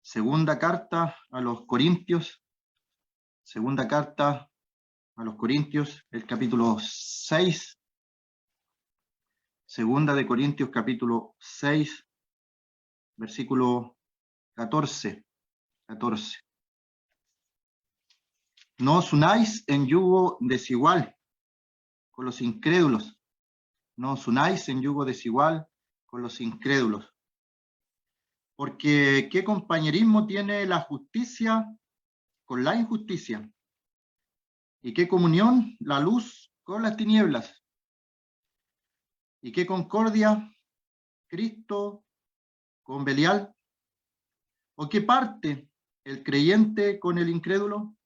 Segunda carta a los Corintios, segunda carta a los Corintios, el capítulo 6, segunda de Corintios capítulo 6, versículo 14. No os unáis en yugo desigual con los incrédulos. No os unáis en yugo desigual con los incrédulos. Porque ¿qué compañerismo tiene la justicia con la injusticia? ¿Y qué comunión la luz con las tinieblas? ¿Y qué concordia Cristo con Belial? ¿O qué parte el creyente con el incrédulo?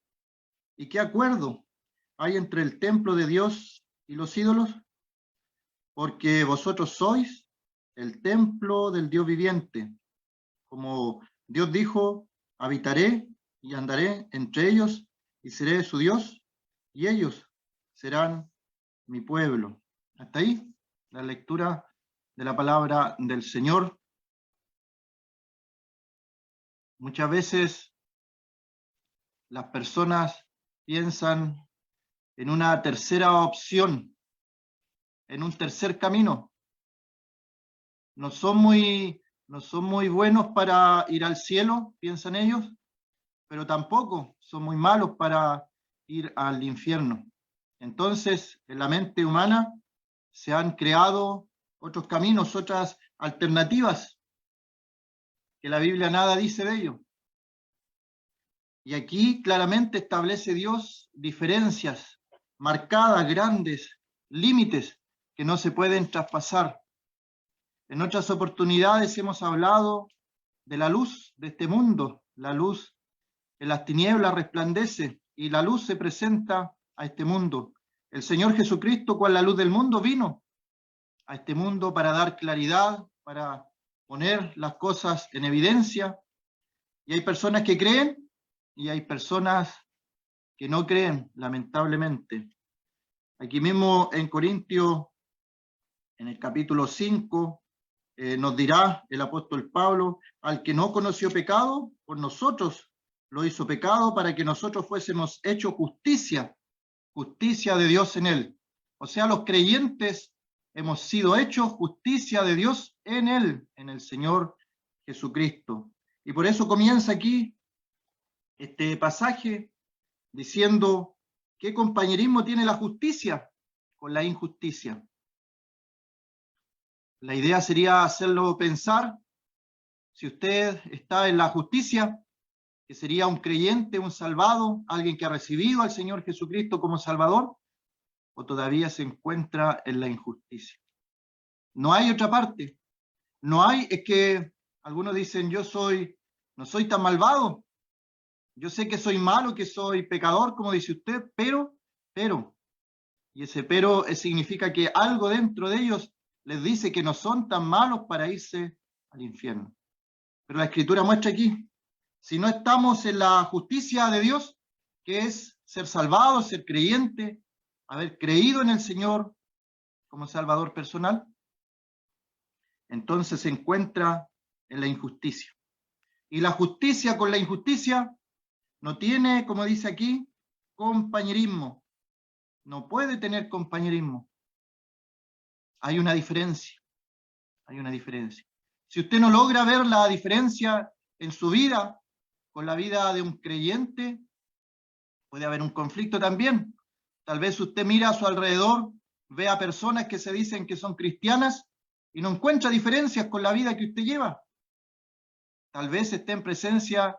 ¿Y qué acuerdo hay entre el templo de Dios y los ídolos? Porque vosotros sois el templo del Dios viviente. Como Dios dijo, habitaré y andaré entre ellos y seré su Dios y ellos serán mi pueblo. Hasta ahí la lectura de la palabra del Señor. Muchas veces las personas piensan en una tercera opción, en un tercer camino. No son muy buenos para ir al cielo, piensan ellos, pero tampoco son muy malos para ir al infierno. Entonces, en la mente humana se han creado otros caminos, otras alternativas, que la Biblia nada dice de ello. Y aquí claramente establece Dios diferencias marcadas, grandes, límites que no se pueden traspasar. En otras oportunidades hemos hablado de la luz de este mundo. La luz en las tinieblas resplandece y la luz se presenta a este mundo. El Señor Jesucristo, cual la luz del mundo, vino a este mundo para dar claridad, para poner las cosas en evidencia. Y hay personas que creen y hay personas que no creen, lamentablemente. Aquí mismo en Corintios, en el capítulo 5, nos dirá el apóstol Pablo, al que no conoció pecado, por nosotros lo hizo pecado para que nosotros fuésemos hechos justicia de Dios en él. O sea, los creyentes hemos sido hechos justicia de Dios en él, en el Señor Jesucristo. Y por eso comienza aquí este pasaje diciendo, ¿qué compañerismo tiene la justicia con la injusticia? La idea sería hacerlo pensar, si usted está en la justicia, que sería un creyente, un salvado, alguien que ha recibido al Señor Jesucristo como Salvador, o todavía se encuentra en la injusticia. No hay otra parte. No hay, es que algunos dicen, no soy tan malvado, yo sé que soy malo, que soy pecador, como dice usted, pero, y ese pero significa que algo dentro de ellos les dice que no son tan malos para irse al infierno. Pero la Escritura muestra aquí, si no estamos en la justicia de Dios, que es ser salvado, ser creyente, haber creído en el Señor como Salvador personal, entonces se encuentra en la injusticia. Y la justicia con la injusticia no tiene, como dice aquí, compañerismo. No puede tener compañerismo. Hay una diferencia. Si usted no logra ver la diferencia en su vida con la vida de un creyente, puede haber un conflicto también. Tal vez usted mira a su alrededor, ve a personas que se dicen que son cristianas y no encuentra diferencias con la vida que usted lleva. Tal vez esté en presencia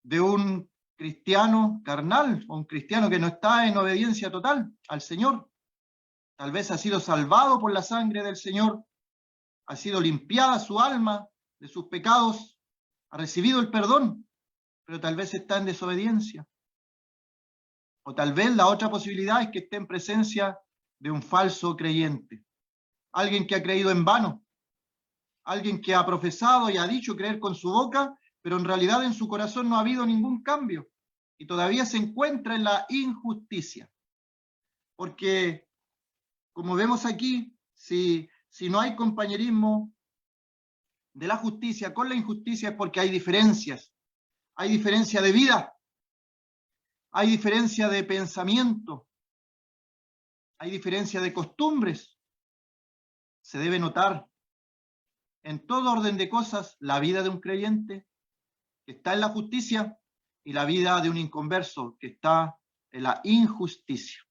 de un cristiano carnal o un cristiano que no está en obediencia total al Señor. Tal vez ha sido salvado por la sangre del Señor, ha sido limpiada su alma de sus pecados, ha recibido el perdón, pero tal vez está en desobediencia. O tal vez la otra posibilidad es que esté en presencia de un falso creyente, alguien que ha creído en vano, alguien que ha profesado y ha dicho creer con su boca, pero en realidad en su corazón no ha habido ningún cambio y todavía se encuentra en la injusticia. Porque, como vemos aquí, si no hay compañerismo de la justicia con la injusticia es porque hay diferencias hay diferencia de vida, hay diferencia de pensamiento, hay diferencia de costumbres. Se debe notar en todo orden de cosas la vida de un creyente que está en la justicia y la vida de un inconverso que está en la injusticia.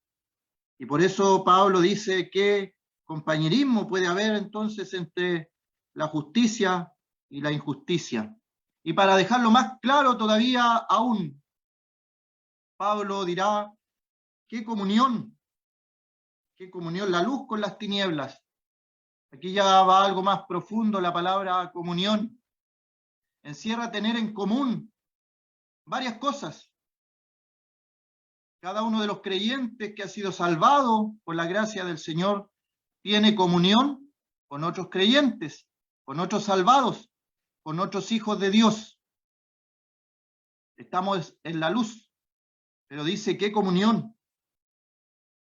Y por eso Pablo dice que compañerismo puede haber entonces entre la justicia y la injusticia. Y para dejarlo más claro todavía aún, Pablo dirá, ¿qué comunión la luz con las tinieblas? Aquí ya va algo más profundo la palabra comunión. Encierra tener en común varias cosas. Cada uno de los creyentes que ha sido salvado por la gracia del Señor tiene comunión con otros creyentes, con otros salvados, con otros hijos de Dios. Estamos en la luz, pero dice, ¿qué comunión?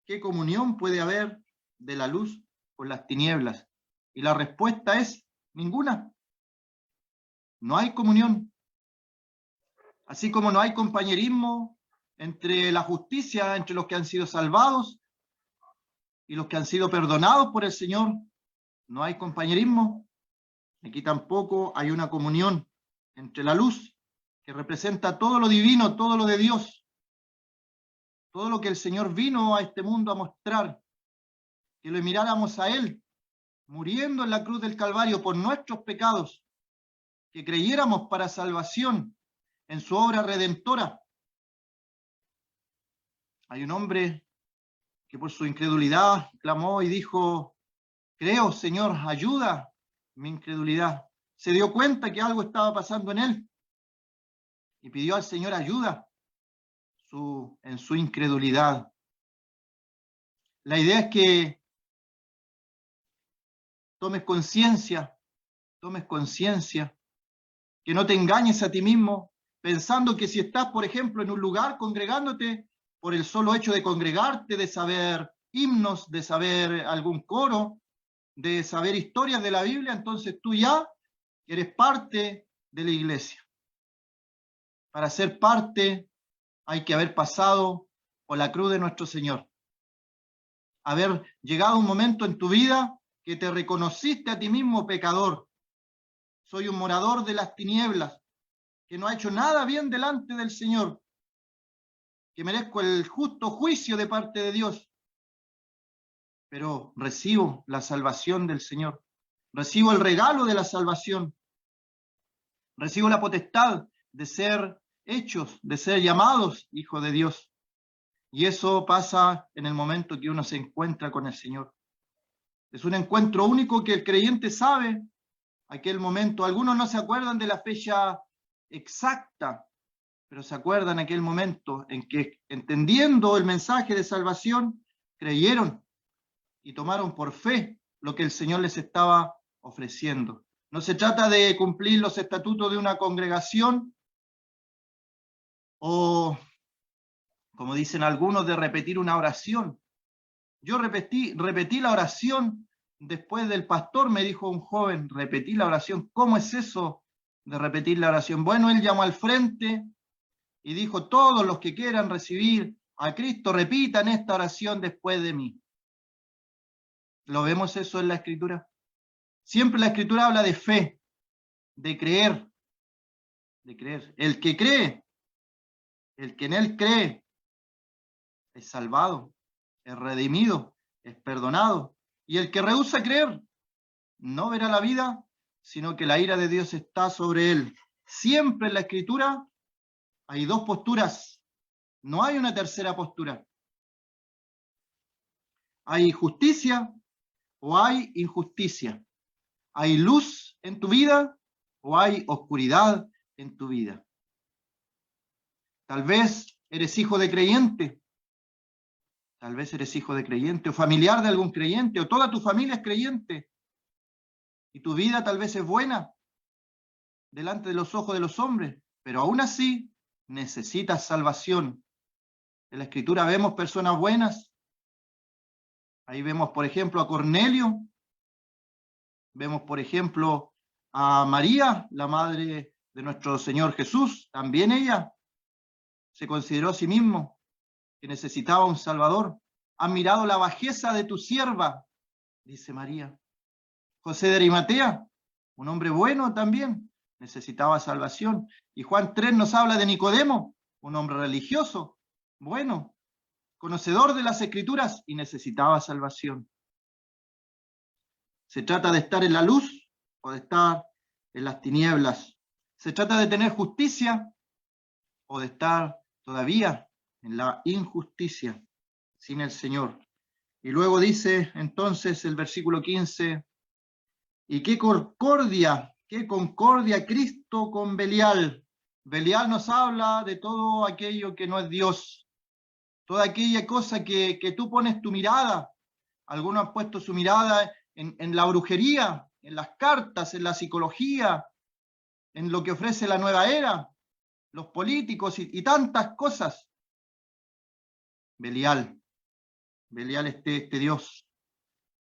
¿Qué comunión puede haber de la luz con las tinieblas? Y la respuesta es ninguna. No hay comunión. Así como no hay compañerismo entre la justicia, entre los que han sido salvados y los que han sido perdonados por el Señor, no hay compañerismo. Aquí tampoco hay una comunión entre la luz, que representa todo lo divino, todo lo de Dios, todo lo que el Señor vino a este mundo a mostrar, que lo miráramos a Él, muriendo en la cruz del Calvario por nuestros pecados, que creyéramos para salvación en su obra redentora. Hay un hombre que por su incredulidad clamó y dijo, creo, Señor, ayuda mi incredulidad. Se dio cuenta que algo estaba pasando en él y pidió al Señor ayuda en su incredulidad. La idea es que tomes conciencia, que no te engañes a ti mismo, pensando que si estás, por ejemplo, en un lugar congregándote, por el solo hecho de congregarte, de saber himnos, de saber algún coro, de saber historias de la Biblia, entonces tú ya eres parte de la iglesia. Para ser parte hay que haber pasado por la cruz de nuestro Señor. Haber llegado a un momento en tu vida que te reconociste a ti mismo pecador. Soy un morador de las tinieblas, que no ha hecho nada bien delante del Señor, que merezco el justo juicio de parte de Dios. Pero recibo la salvación del Señor. Recibo el regalo de la salvación. Recibo la potestad de ser hechos, de ser llamados hijos de Dios. Y eso pasa en el momento que uno se encuentra con el Señor. Es un encuentro único que el creyente sabe aquel momento. Algunos no se acuerdan de la fecha exacta, pero se acuerdan aquel momento en que, entendiendo el mensaje de salvación, creyeron y tomaron por fe lo que el Señor les estaba ofreciendo. No se trata de cumplir los estatutos de una congregación o, como dicen algunos, de repetir una oración. Yo repetí la oración después del pastor, me dijo un joven, repetí la oración. ¿Cómo es eso de repetir la oración? Bueno, él llamó al frente y dijo, todos los que quieran recibir a Cristo, repitan esta oración después de mí. ¿Lo vemos eso en la Escritura? Siempre la Escritura habla de fe, de creer, de creer. El que cree, el que en él cree, es salvado, es redimido, es perdonado. Y el que rehúsa creer, no verá la vida, sino que la ira de Dios está sobre él. Siempre en la Escritura hay dos posturas, no hay una tercera postura. Hay justicia o hay injusticia. Hay luz en tu vida o hay oscuridad en tu vida. Tal vez eres hijo de creyente, tal vez eres hijo de creyente o familiar de algún creyente o toda tu familia es creyente y tu vida tal vez es buena delante de los ojos de los hombres, pero aún así necesitas salvación. En la Escritura vemos personas buenas. Ahí vemos, por ejemplo, a Cornelio. Vemos, por ejemplo, a María, la madre de nuestro Señor Jesús, también ella se consideró a sí mismo que necesitaba un Salvador. ¿Has mirado la bajeza de tu sierva?, dice María. José de Arimatea, un hombre bueno también, necesitaba salvación. Y Juan 3 nos habla de Nicodemo, un hombre religioso, bueno, conocedor de las Escrituras y necesitaba salvación. ¿Se trata de estar en la luz o de estar en las tinieblas? ¿Se trata de tener justicia o de estar todavía en la injusticia, sin el Señor? Y luego dice entonces el versículo 15, y qué concordia Cristo con Belial. Belial nos habla de todo aquello que no es Dios, toda aquella cosa que tú pones tu mirada. Algunos han puesto su mirada en la brujería, en las cartas, en la psicología, en lo que ofrece la nueva era, los políticos y tantas cosas. Belial este Dios,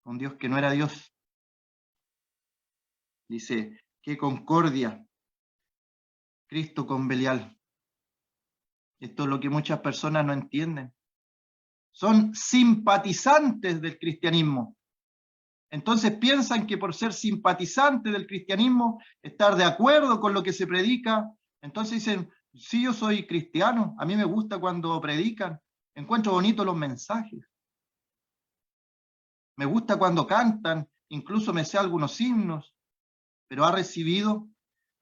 un Dios que no era Dios. Dice, qué concordia Cristo con Belial. Esto es lo que muchas personas no entienden. Son simpatizantes del cristianismo. Entonces piensan que por ser simpatizantes del cristianismo, estar de acuerdo con lo que se predica, entonces dicen, sí, yo soy cristiano, a mí me gusta cuando predican, encuentro bonitos los mensajes, me gusta cuando cantan, incluso me sé algunos himnos, pero ¿ha recibido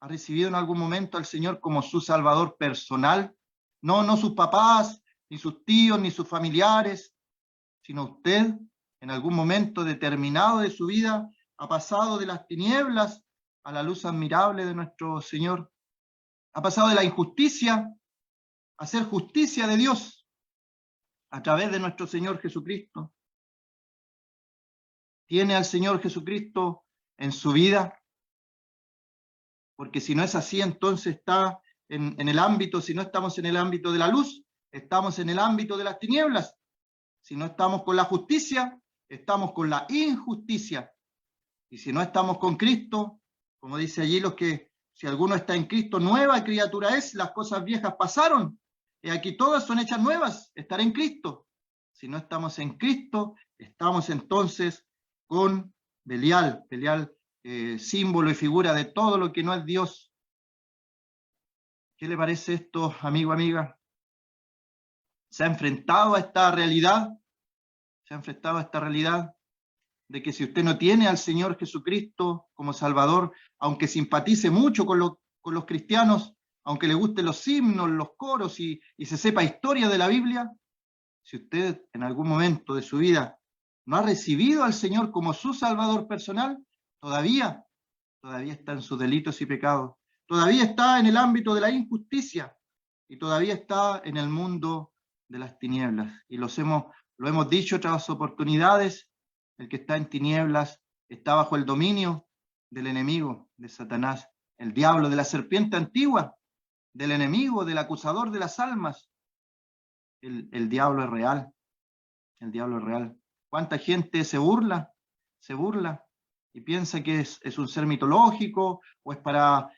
en algún momento al Señor como su Salvador personal? No sus papás, ni sus tíos, ni sus familiares, sino usted, en algún momento determinado de su vida, ha pasado de las tinieblas a la luz admirable de nuestro Señor. Ha pasado de la injusticia a hacer justicia de Dios a través de nuestro Señor Jesucristo. ¿Tiene al Señor Jesucristo en su vida? Porque si no es así, entonces está en el ámbito, si no estamos en el ámbito de la luz, estamos en el ámbito de las tinieblas. Si no estamos con la justicia, estamos con la injusticia. Y si no estamos con Cristo, como dice allí, si alguno está en Cristo, nueva criatura es, las cosas viejas pasaron, y aquí todas son hechas nuevas, estar en Cristo. Si no estamos en Cristo, estamos entonces con Belial, símbolo y figura de todo lo que no es Dios. ¿Qué le parece esto, amigo, amiga? ¿Se ha enfrentado a esta realidad? ¿Se ha enfrentado a esta realidad de que si usted no tiene al Señor Jesucristo como Salvador, aunque simpatice mucho con los cristianos, aunque le gusten los himnos, los coros y se sepa historia de la Biblia, si usted en algún momento de su vida no ha recibido al Señor como su Salvador personal, todavía está en sus delitos y pecados, todavía está en el ámbito de la injusticia y todavía está en el mundo de las tinieblas. Y lo hemos dicho otras oportunidades. El que está en tinieblas está bajo el dominio del enemigo, de Satanás, el diablo, de la serpiente antigua, del enemigo, del acusador de las almas. El diablo es real, el diablo es real. ¿Cuánta gente se burla y piensa que es un ser mitológico o es para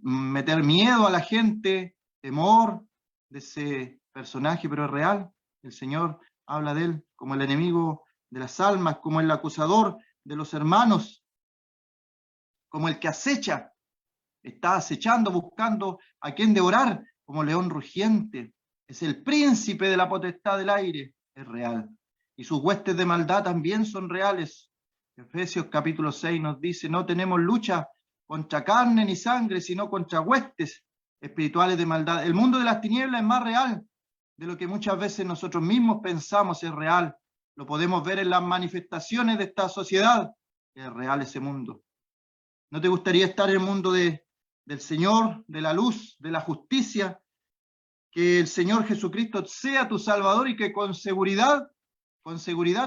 meter miedo a la gente, temor de ese personaje, pero es real? El Señor habla de él como el enemigo de las almas, como el acusador de los hermanos, como el que acecha, está acechando, buscando a quien devorar, como león rugiente. Es el príncipe de la potestad del aire, es real. Y sus huestes de maldad también son reales. Efesios capítulo 6 nos dice, no tenemos lucha contra carne ni sangre, sino contra huestes espirituales de maldad. El mundo de las tinieblas es más real de lo que muchas veces nosotros mismos pensamos es real. Lo podemos ver en las manifestaciones de esta sociedad. Es real ese mundo. ¿No te gustaría estar en el mundo del Señor, de la luz, de la justicia? Que el Señor Jesucristo sea tu Salvador y que con seguridad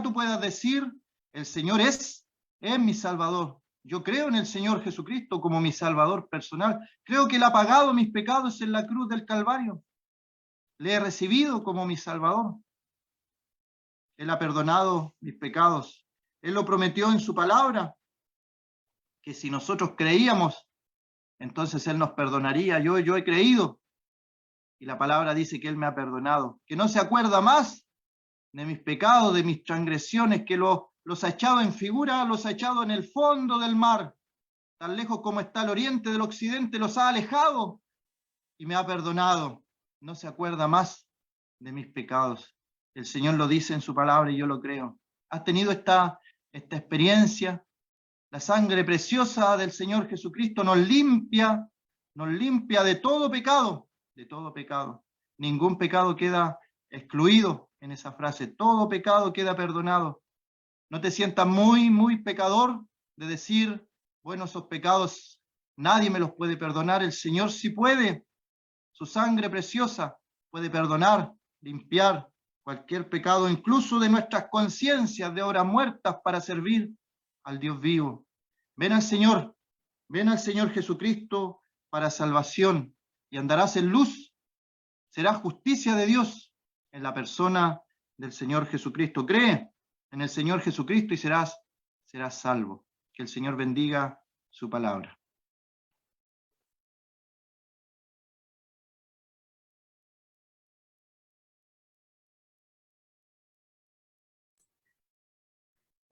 tú puedas decir, el Señor es mi Salvador. Yo creo en el Señor Jesucristo como mi Salvador personal. Creo que Él ha pagado mis pecados en la cruz del Calvario. Le he recibido como mi Salvador. Él ha perdonado mis pecados. Él lo prometió en su palabra, que si nosotros creíamos entonces Él nos perdonaría. Yo he creído, y la palabra dice que Él me ha perdonado, que no se acuerda más de mis pecados, de mis transgresiones, que los ha echado en figura, los ha echado en el fondo del mar, tan lejos como está el oriente del occidente, los ha alejado y me ha perdonado. No se acuerda más de mis pecados. El Señor lo dice en su palabra y yo lo creo. ¿Has tenido esta experiencia? La sangre preciosa del Señor Jesucristo nos limpia de todo pecado, de todo pecado. Ningún pecado queda excluido en esa frase. Todo pecado queda perdonado. No te sientas muy pecador de decir, bueno, esos pecados nadie me los puede perdonar. El Señor sí puede. Su sangre preciosa puede perdonar, limpiar cualquier pecado, incluso de nuestras conciencias de obras muertas, para servir al Dios vivo. Ven al Señor Jesucristo para salvación y andarás en luz. Será justicia de Dios en la persona del Señor Jesucristo. Cree en el Señor Jesucristo y serás salvo. Que el Señor bendiga su palabra.